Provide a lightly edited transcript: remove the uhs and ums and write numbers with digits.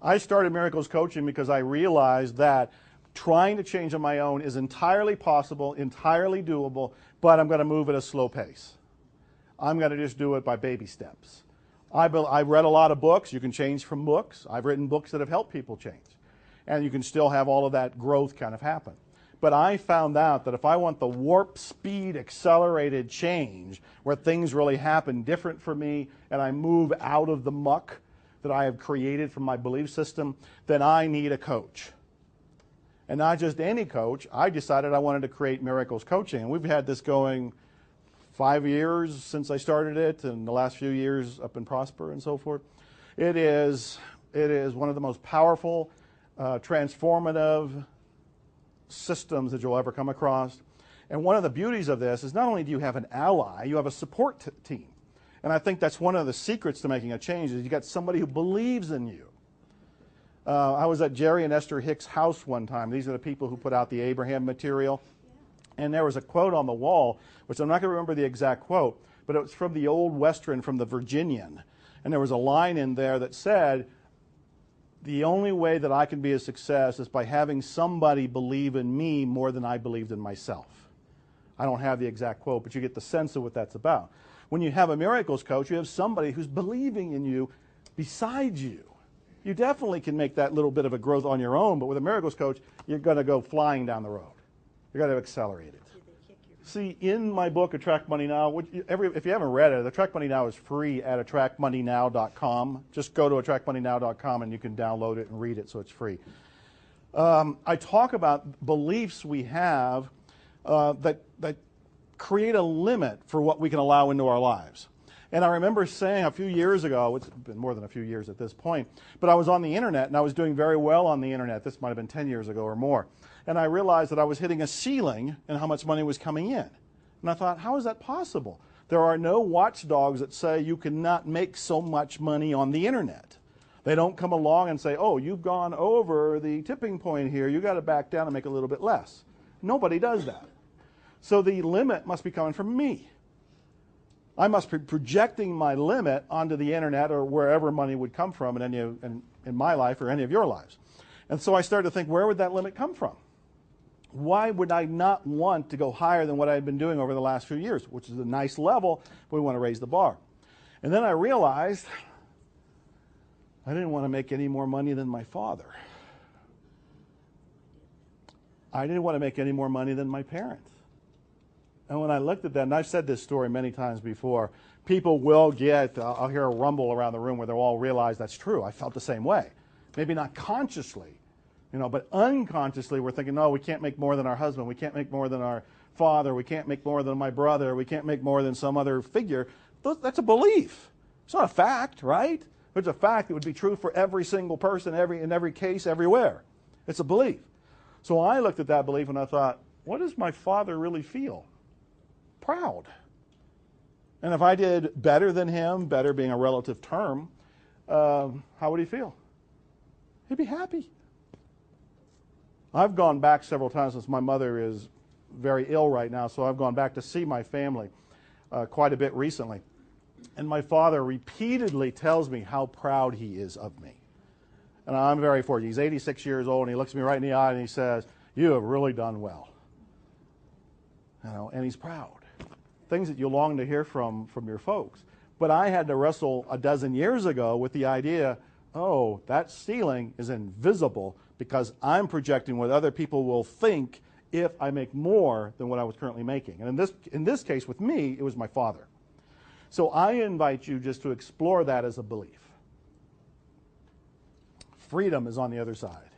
I started Miracles Coaching because I realized that trying to change on my own is entirely possible, entirely doable, but I'm going to move at a slow pace. I'm going to just do it by baby steps. I've read a lot of books. You can change from books. I've written books that have helped people change. And you can still have all of that growth kind of happen. But I found out that if I want the warp speed accelerated change where things really happen different for me and I move out of the muck that I have created from my belief system, then I need a coach. And not just any coach. I decided I wanted to create Miracles Coaching. And we've had this going 5 years since I started it, and the last few years up in Prosper and so forth. It is one of the most powerful, transformative systems that you'll ever come across. And one of the beauties of this is not only do you have an ally, you have a support team. And I think that's one of the secrets to making a change is you got somebody who believes in you. I was at Jerry and Esther Hicks' house one time. These are the people who put out the Abraham material. And there was a quote on the wall, which I'm not going to remember the exact quote, but it was from the old Western, from the Virginian. And there was a line in there that said, the only way that I can be a success is by having somebody believe in me more than I believed in myself. I don't have the exact quote, but you get the sense of what that's about. When you have a Miracles Coach, you have somebody who's believing in you besides you. You definitely can make that little bit of a growth on your own, but with a Miracles Coach, you're going to go flying down the road. You've got to accelerate it. See, in my book, Attract Money Now, if you haven't read it, Attract Money Now is free at attractmoneynow.com. Just go to attractmoneynow.com and you can download it and read it, so it's free. I talk about beliefs we have that create a limit for what we can allow into our lives. And I remember saying a few years ago, it's been more than a few years at this point, but I was on the internet and I was doing very well on the internet. This might have been 10 years ago or more. And I realized that I was hitting a ceiling in how much money was coming in. And I thought, how is that possible? There are no watchdogs that say you cannot make so much money on the internet. They don't come along and say, oh, you've gone over the tipping point here. You've got to back down and make a little bit less. Nobody does that. So the limit must be coming from me. I must be projecting my limit onto the internet or wherever money would come from in my life or any of your lives. And so I started to think, where would that limit come from? Why would I not want to go higher than what I've been doing over the last few years, which is a nice level, but we want to raise the bar. And then I realized I didn't want to make any more money than my father. I didn't want to make any more money than my parents. And when I looked at that, and I've said this story many times before, people will I'll hear a rumble around the room where they'll all realize that's true. I felt the same way. Maybe not consciously, but unconsciously we're thinking, no, we can't make more than our husband. We can't make more than our father. We can't make more than my brother. We can't make more than some other figure. That's a belief. It's not a fact, right? If it's a fact, it would be true for every single person, in every case, everywhere. It's a belief. So I looked at that belief and I thought, what does my father really feel? Proud. And if I did better than him, better being a relative term, how would he feel? He'd be happy. I've gone back several times since my mother is very ill right now, so I've gone back to see my family quite a bit recently. And my father repeatedly tells me how proud he is of me. And I'm very fortunate. He's 86 years old, and he looks me right in the eye and he says, you have really done well. And he's proud. Things that you long to hear from your folks. But I had to wrestle a dozen years ago with the idea, oh, that ceiling is invisible because I'm projecting what other people will think if I make more than what I was currently making. And in this case, with me, it was my father. So I invite you just to explore that as a belief. Freedom is on the other side.